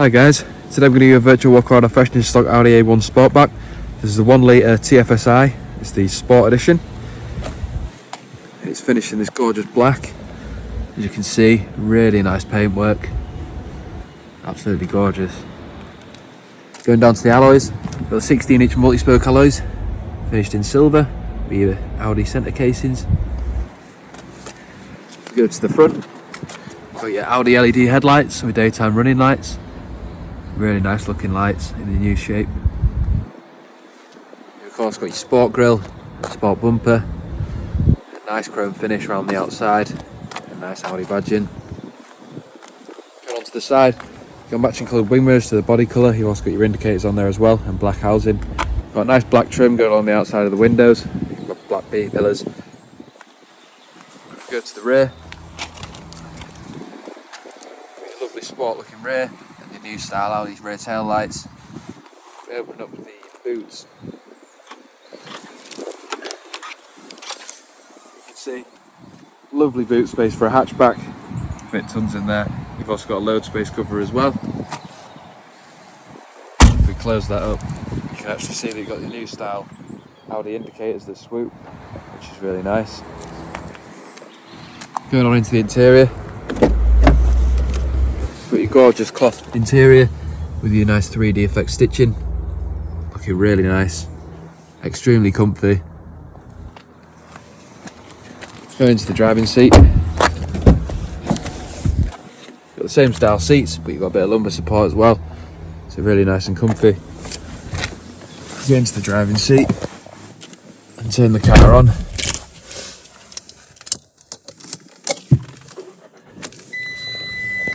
Hi guys, today I'm going to do a virtual walk around a fresh new stock Audi A1 Sportback. This is the 1 litre TFSI, it's the Sport Edition. It's finished in this gorgeous black. As you can see, really nice paintwork. Absolutely gorgeous. Going down to the alloys, got the 16-inch multi-spoke alloys, finished in silver with your Audi centre casings. Go to the front, got your Audi LED headlights with daytime running lights. Really nice looking lights in the new shape. Of course got your sport grille, sport bumper, a nice chrome finish around the outside, a nice Audi badging. Going on to the side, got matching coloured wing mirrors to the body colour. You've also got your indicators on there as well, and black housing. Got a nice black trim going along the outside of the windows. You've got black B pillars. Go to the rear. Lovely sport looking rear. The new style Audi's rear tail lights. We open up the boots. You can see lovely boot space for a hatchback. Fit tons in there. You've also got a load space cover as well. If we close that up, you can actually see that you've got the new style Audi indicators that swoop, which is really nice. Going on into the interior. Got your gorgeous cloth interior with your nice 3D effect stitching. Looking really nice, extremely comfy. Going into the driving seat. Got the same style seats, but you've got a bit of lumbar support as well. So really nice and comfy. Get into the driving seat and turn the car on.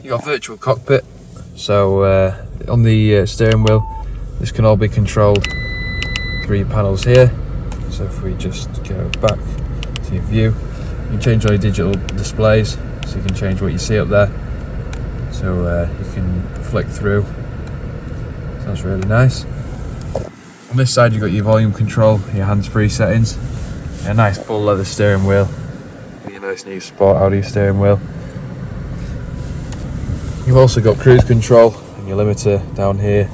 You got a virtual cockpit, so on the steering wheel, this can all be controlled through your panels here. So if we just go back to your view, you can change all your digital displays, so you can change what you see up there. So you can flick through. So that's really nice. On this side, you've got your volume control, your hands-free settings, a nice full leather steering wheel, with your nice new Sport Audi steering wheel. You've also got cruise control and your limiter down here,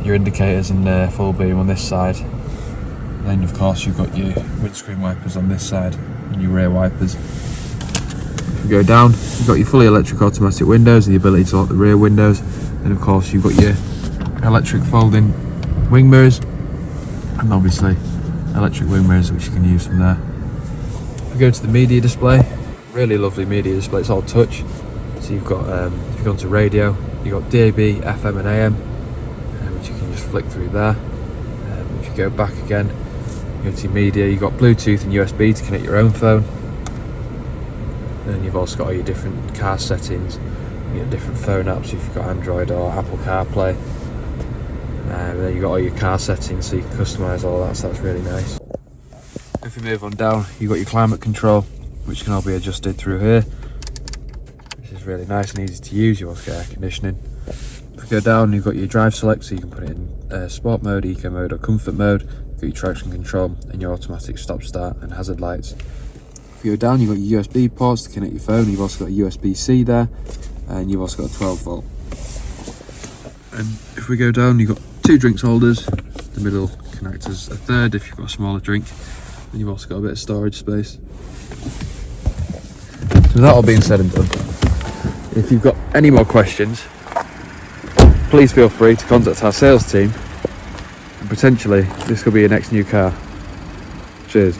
your indicators and full beam on this side. And then of course you've got your windscreen wipers on this side and your rear wipers. If you go down, you've got your fully electric automatic windows and the ability to lock the rear windows. And of course you've got your electric folding wing mirrors and obviously electric wing mirrors which you can use from there. If you go to the media display, really lovely media display, it's all touch. So you've got, if you go onto radio, you've got DAB, FM and AM, which you can just flick through there. If you go back again, you go to your media, you've got Bluetooth and USB to connect your own phone. And you've also got all your different car settings, you got different phone apps if you've got Android or Apple CarPlay. And then you've got all your car settings so you can customise all that, so that's really nice. If we move on down, you've got your climate control, which can all be adjusted through here. Is really nice and easy to use. You also get air conditioning. If you go down, you've got your drive select, so you can put it in sport mode, eco mode or comfort mode. You've got your traction control and your automatic stop start and hazard lights. If you go down, you've got your USB ports to connect your phone. You've also got a USB-C there, and you've also got a 12 volt. And if we go down, you've got 2 drinks holders. The middle can act as a third if you've got a smaller drink, and you've also got a bit of storage space. So with that all being said and done, if you've got any more questions, please feel free to contact our sales team, and potentially this could be your next new car. Cheers.